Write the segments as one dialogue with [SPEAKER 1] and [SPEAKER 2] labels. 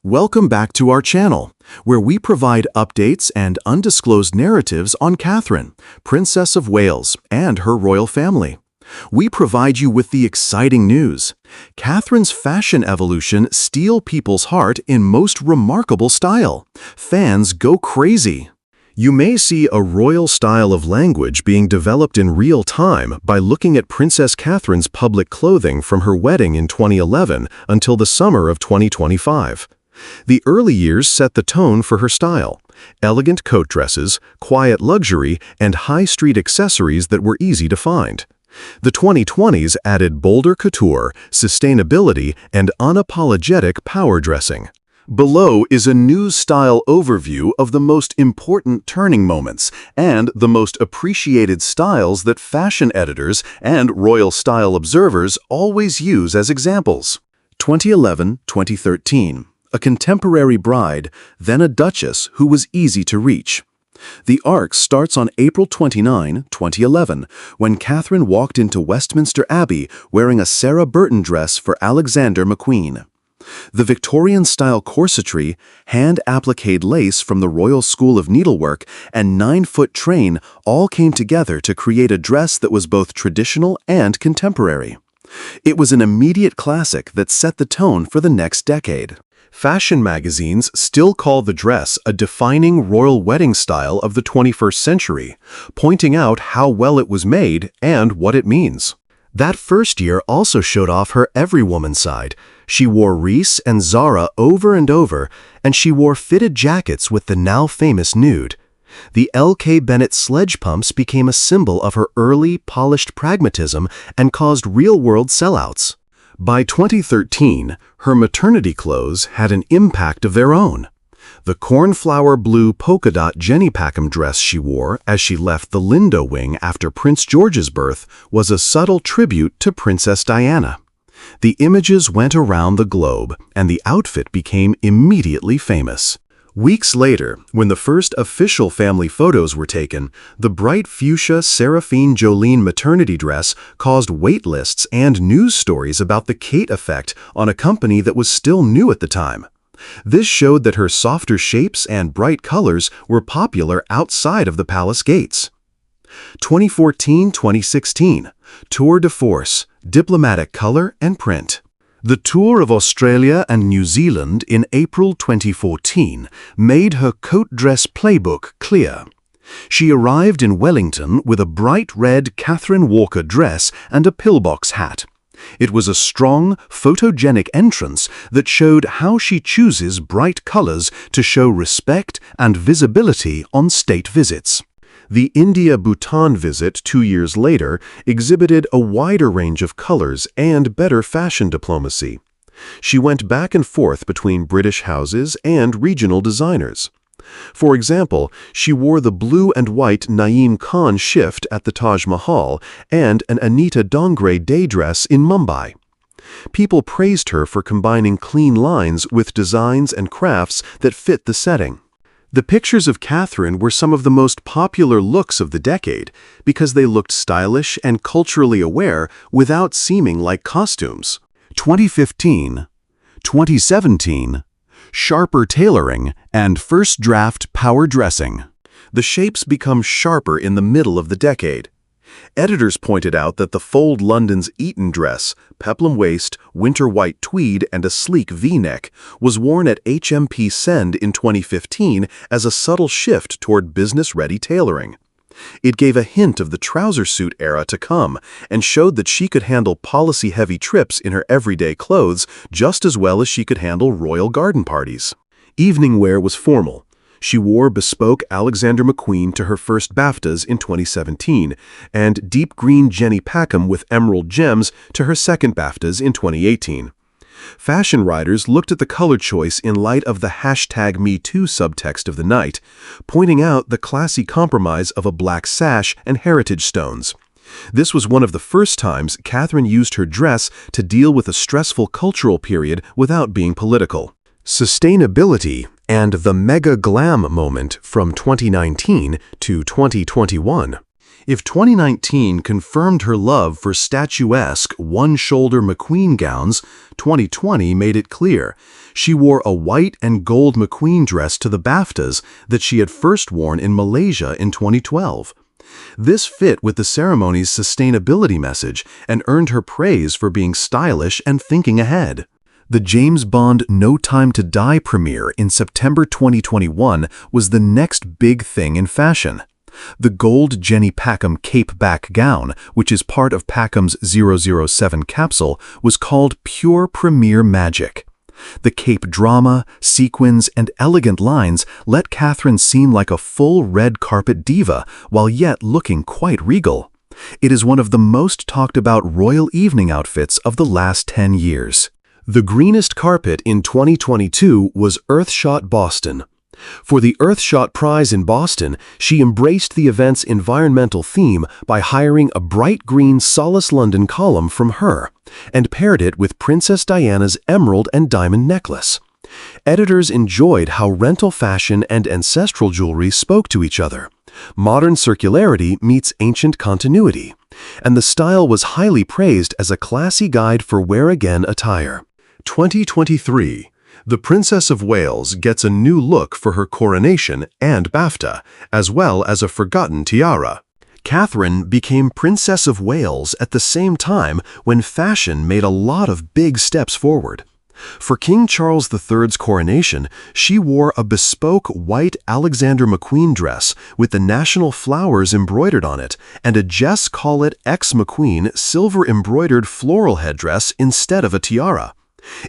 [SPEAKER 1] Welcome back to our channel, where we provide updates and undisclosed narratives on Catherine, Princess of Wales, and her royal family. We provide you with the exciting news. Catherine's fashion evolution steals people's heart in most remarkable style. Fans go crazy. You may see a royal style of language being developed in real time by looking at Princess Catherine's public clothing from her wedding in 2011 until the summer of 2025. The early years set the tone for her style: elegant coat dresses, quiet luxury, and high-street accessories that were easy to find. The 2020s added bolder couture, sustainability, and unapologetic power dressing. Below is a news style overview of the most important turning moments and the most appreciated styles that fashion editors and royal style observers always use as examples. 2011-2013. A contemporary bride, then a duchess who was easy to reach. The arc starts on April 29, 2011, when Catherine walked into Westminster Abbey wearing a Sarah Burton dress for Alexander McQueen. The Victorian-style corsetry, hand-appliqued lace from the Royal School of Needlework, and 9-foot train all came together to create a dress that was both traditional and contemporary. It was an immediate classic that set the tone for the next decade. Fashion magazines still call the dress a defining royal wedding style of the 21st century, pointing out how well it was made and what it means. That first year also showed off her every-woman side. She wore Reiss and Zara over and over, and she wore fitted jackets with the now-famous nude. The L.K. Bennett sledge pumps became a symbol of her early, polished pragmatism and caused real-world sellouts. By 2013, her maternity clothes had an impact of their own. The cornflower blue polka dot Jenny Packham dress she wore as she left the Lindo wing after Prince George's birth was a subtle tribute to Princess Diana. The images went around the globe, and the outfit became immediately famous. Weeks later, when the first official family photos were taken, the bright fuchsia Seraphine Jolene maternity dress caused wait lists and news stories about the Kate effect on a company that was still new at the time. This showed that her softer shapes and bright colors were popular outside of the palace gates. 2014-2016, Tour de Force, diplomatic color and print. The tour of Australia and New Zealand in April 2014 made her coat dress playbook clear. She arrived in Wellington with a bright red Catherine Walker dress and a pillbox hat. It was a strong, photogenic entrance that showed how she chooses bright colors to show respect and visibility on state visits. The India-Bhutan visit 2 years later exhibited a wider range of colors and better fashion diplomacy. She went back and forth between British houses and regional designers. For example, she wore the blue and white Naeem Khan shift at the Taj Mahal and an Anita Dongre day dress in Mumbai. People praised her for combining clean lines with designs and crafts that fit the setting. The pictures of Catherine were some of the most popular looks of the decade because they looked stylish and culturally aware without seeming like costumes. 2015, 2017, sharper tailoring, and first draft power dressing. The shapes become sharper in the middle of the decade. Editors pointed out that the Fold London's Eton dress, peplum waist, winter white tweed, and a sleek V-neck was worn at HMP Send in 2015 as a subtle shift toward business-ready tailoring. It gave a hint of the trouser suit era to come and showed that she could handle policy-heavy trips in her everyday clothes just as well as she could handle royal garden parties. Evening wear was formal. She wore bespoke Alexander McQueen to her first BAFTAs in 2017, and deep green Jenny Packham with emerald gems to her second BAFTAs in 2018. Fashion writers looked at the color choice in light of the #MeToo subtext of the night, pointing out the classy compromise of a black sash and heritage stones. This was one of the first times Catherine used her dress to deal with a stressful cultural period without being political. Sustainability and the mega glam moment from 2019 to 2021. If 2019 confirmed her love for statuesque, one-shoulder McQueen gowns, 2020 made it clear. She wore a white and gold McQueen dress to the BAFTAs that she had first worn in Malaysia in 2012. This fit with the ceremony's sustainability message and earned her praise for being stylish and thinking ahead. The James Bond No Time to Die premiere in September 2021 was the next big thing in fashion. The gold Jenny Packham cape-back gown, which is part of Packham's 007 capsule, was called pure premiere magic. The cape drama, sequins, and elegant lines let Catherine seem like a full red carpet diva, while yet looking quite regal. It is one of the most talked about royal evening outfits of the last 10 years. The greenest carpet in 2022 was Earthshot Boston. For the Earthshot Prize in Boston, she embraced the event's environmental theme by hiring a bright green Solace London column from her, and paired it with Princess Diana's emerald and diamond necklace. Editors enjoyed how rental fashion and ancestral jewelry spoke to each other. Modern circularity meets ancient continuity, and the style was highly praised as a classy guide for wear-again attire. 2023. The Princess of Wales gets a new look for her coronation and BAFTA, as well as a forgotten tiara. Catherine became Princess of Wales at the same time when fashion made a lot of big steps forward. For King Charles III's coronation, she wore a bespoke white Alexander McQueen dress with the national flowers embroidered on it and a Jess Collett X McQueen silver-embroidered floral headdress instead of a tiara.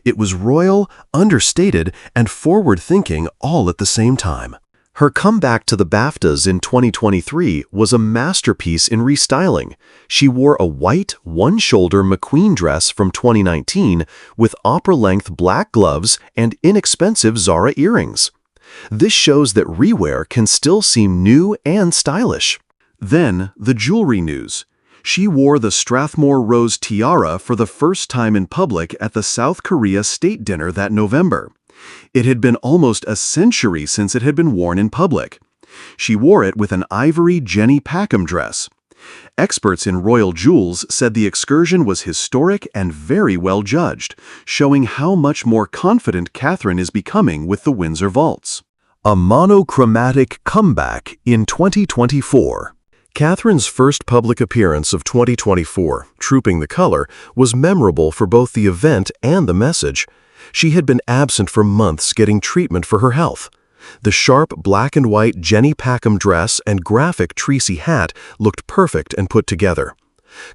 [SPEAKER 1] It was royal, understated, and forward-thinking all at the same time. Her comeback to the BAFTAs in 2023 was a masterpiece in restyling. She wore a white, one-shoulder McQueen dress from 2019 with opera-length black gloves and inexpensive Zara earrings. This shows that rewear can still seem new and stylish. Then, the jewelry news. She wore the Strathmore Rose tiara for the first time in public at the South Korea State Dinner that November. It had been almost a century since it had been worn in public. She wore it with an ivory Jenny Packham dress. Experts in royal jewels said the excursion was historic and very well judged, showing how much more confident Catherine is becoming with the Windsor vaults. A monochromatic comeback in 2024. Catherine's first public appearance of 2024, Trooping the Color, was memorable for both the event and the message. She had been absent for months getting treatment for her health. The sharp black and white Jenny Packham dress and graphic Treacy hat looked perfect and put together.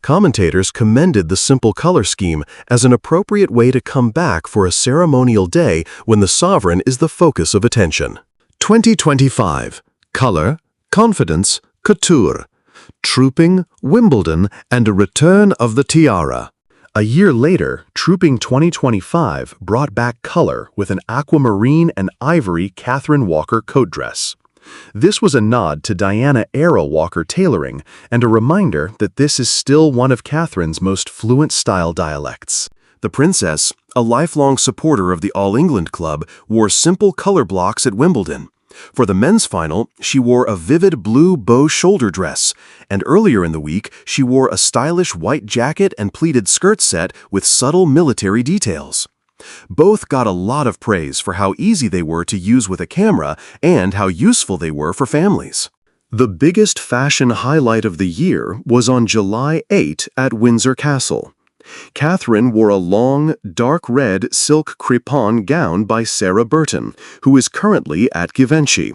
[SPEAKER 1] Commentators commended the simple color scheme as an appropriate way to come back for a ceremonial day when the sovereign is the focus of attention. 2025. Color, confidence, couture. Trooping, Wimbledon, and a return of the tiara. A year later, Trooping 2025 brought back color with an aquamarine and ivory Catherine Walker coat dress. This was a nod to Diana era Walker tailoring and a reminder that this is still one of Catherine's most fluent style dialects. The princess, a lifelong supporter of the All England Club, wore simple color blocks at Wimbledon. For the men's final, she wore a vivid blue bow shoulder dress, and earlier in the week, she wore a stylish white jacket and pleated skirt set with subtle military details. Both got a lot of praise for how easy they were to use with a camera and how useful they were for families. The biggest fashion highlight of the year was on July 8 at Windsor Castle. Catherine wore a long, dark red silk crepon gown by Sarah Burton, who is currently at Givenchy.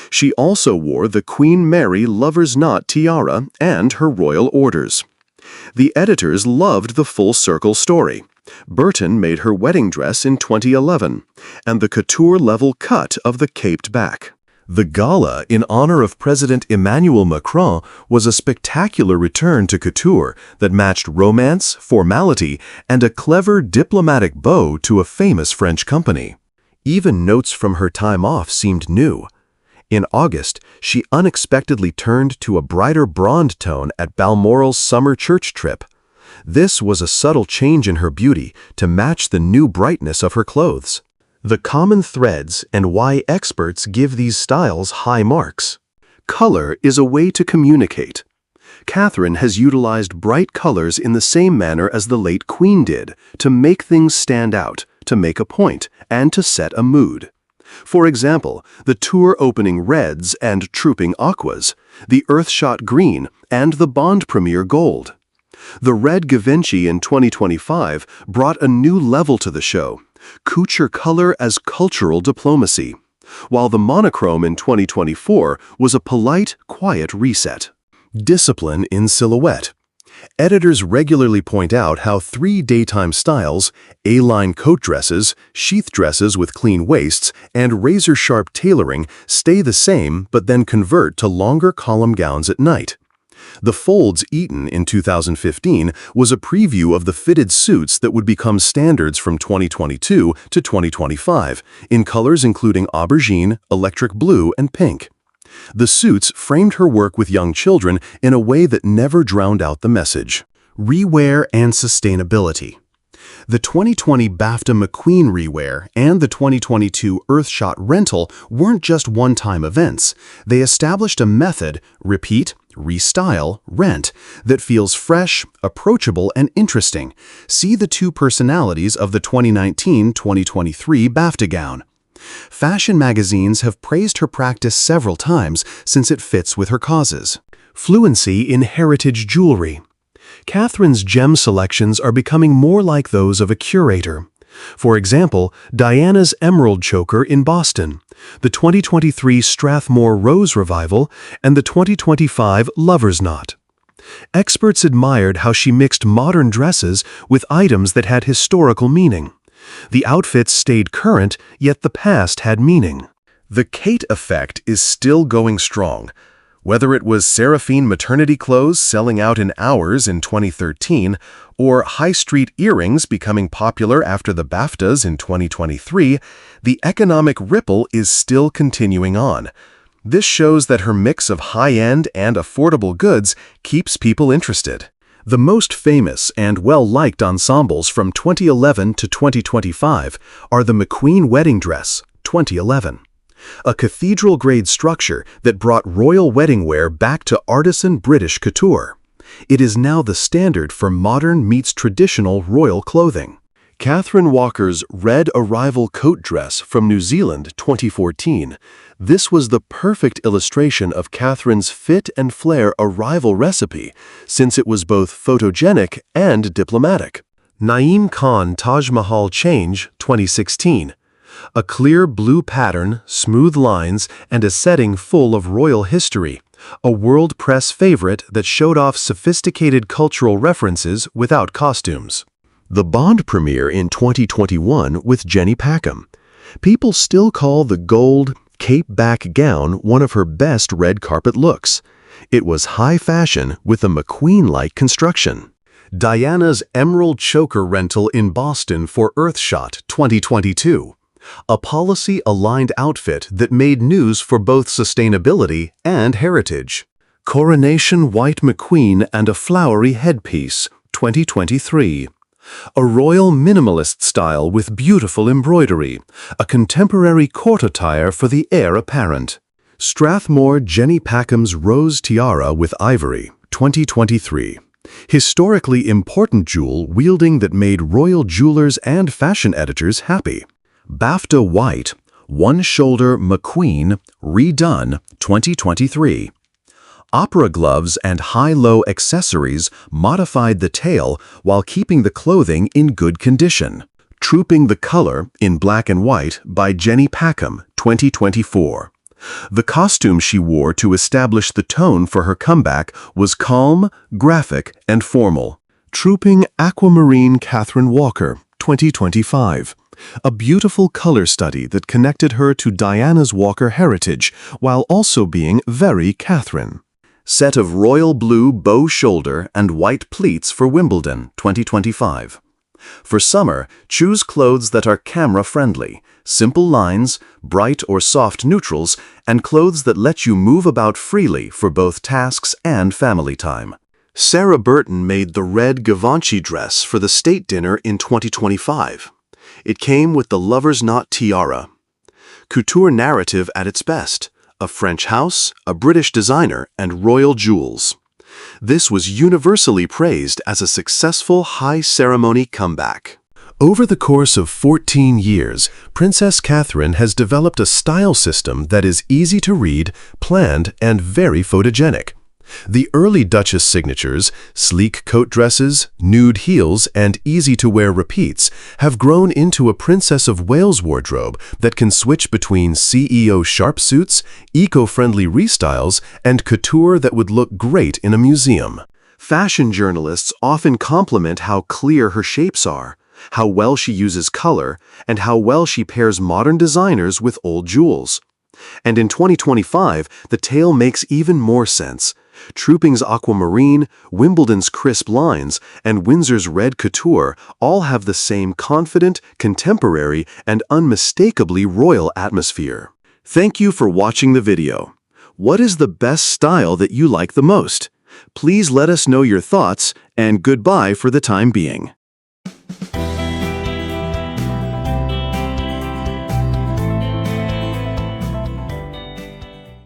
[SPEAKER 1] She also wore the Queen Mary Lover's Knot tiara and her royal orders. The editors loved the full circle story. Burton made her wedding dress in 2011, and the couture-level cut of the caped back. The gala in honor of President Emmanuel Macron was a spectacular return to couture that matched romance, formality, and a clever diplomatic bow to a famous French company. Even notes from her time off seemed new. In August, she unexpectedly turned to a brighter blonde tone at Balmoral's summer church trip. This was a subtle change in her beauty to match the new brightness of her clothes. The common threads and why experts give these styles high marks. Color is a way to communicate. Catherine has utilized bright colors in the same manner as the late Queen did, to make things stand out, to make a point, and to set a mood. For example, the tour opening reds and trooping aquas, the earthshot green, and the Bond premiere gold. The red Givenchy in 2025 brought a new level to the show, couture color as cultural diplomacy, while the monochrome in 2024 was a polite, quiet reset. Discipline in silhouette. Editors regularly point out how 3 daytime styles, A-line coat dresses, sheath dresses with clean waists, and razor-sharp tailoring stay the same but then convert to longer column gowns at night. The folds eaten in 2015 was a preview of the fitted suits that would become standards from 2022 to 2025, in colors including aubergine, electric blue, and pink. The suits framed her work with young children in a way that never drowned out the message. Rewear and sustainability. The 2020 BAFTA McQueen rewear and the 2022 Earthshot rental weren't just one-time events. They established a method, repeat, restyle, rent, that feels fresh, approachable, and interesting. See the 2 personalities of the 2019-2023 BAFTA gown. Fashion magazines have praised her practice several times since it fits with her causes. Fluency in heritage jewelry. Catherine's gem selections are becoming more like those of a curator. For example, Diana's Emerald Choker in Boston, the 2023 Strathmore Rose Revival, and the 2025 Lover's Knot. Experts admired how she mixed modern dresses with items that had historical meaning. The outfits stayed current, yet the past had meaning. The Kate effect is still going strong. Whether it was Seraphine maternity clothes selling out in hours in 2013, or high street earrings becoming popular after the BAFTAs in 2023, the economic ripple is still continuing on. This shows that her mix of high-end and affordable goods keeps people interested. The most famous and well-liked ensembles from 2011 to 2025 are the McQueen Wedding Dress, 2011. A cathedral-grade structure that brought royal wedding wear back to artisan British couture. It is now the standard for modern meets traditional royal clothing. Catherine Walker's Red Arrival Coat Dress from New Zealand, 2014. This was the perfect illustration of Catherine's fit and flair arrival recipe, since it was both photogenic and diplomatic. Naeem Khan Taj Mahal Change, 2016. A clear blue pattern, smooth lines, and a setting full of royal history. A world press favorite that showed off sophisticated cultural references without costumes. The Bond premiere in 2021 with Jenny Packham. People still call the gold, cape-back gown one of her best red carpet looks. It was high fashion with a McQueen-like construction. Diana's Emerald Choker rental in Boston for Earthshot 2022. A policy-aligned outfit that made news for both sustainability and heritage. Coronation White McQueen and a Flowery Headpiece, 2023. A royal minimalist style with beautiful embroidery, a contemporary court attire for the heir apparent. Strathmore Jenny Packham's Rose Tiara with Ivory, 2023. Historically important jewel wielding that made royal jewelers and fashion editors happy. BAFTA White, One Shoulder McQueen, redone, 2023. Opera gloves and high-low accessories modified the tail while keeping the clothing in good condition. Trooping the Color in Black and White by Jenny Packham, 2024. The costume she wore to establish the tone for her comeback was calm, graphic, and formal. Trooping Aquamarine Catherine Walker, 2025. A beautiful color study that connected her to Diana's Walker heritage while also being very Catherine. Set of royal blue bow shoulder and white pleats for Wimbledon, 2025. For summer, choose clothes that are camera-friendly, simple lines, bright or soft neutrals, and clothes that let you move about freely for both tasks and family time. Sarah Burton made the red Givenchy dress for the state dinner in 2025. It came with the Lover's Knot tiara. Couture narrative at its best. A French house, a British designer, and royal jewels. This was universally praised as a successful high ceremony comeback. Over the course of 14 years, Princess Catherine has developed a style system that is easy to read, planned, and very photogenic. The early Duchess signatures, sleek coat dresses, nude heels, and easy-to-wear repeats, have grown into a Princess of Wales wardrobe that can switch between CEO sharp suits, eco-friendly restyles, and couture that would look great in a museum. Fashion journalists often compliment how clear her shapes are, how well she uses color, and how well she pairs modern designers with old jewels. And in 2025, the tale makes even more sense. Trooping's aquamarine, Wimbledon's crisp lines, and Windsor's red couture all have the same confident, contemporary, and unmistakably royal atmosphere. Thank you for watching the video. What is the best style that you like the most? Please let us know your thoughts, and goodbye for the time being.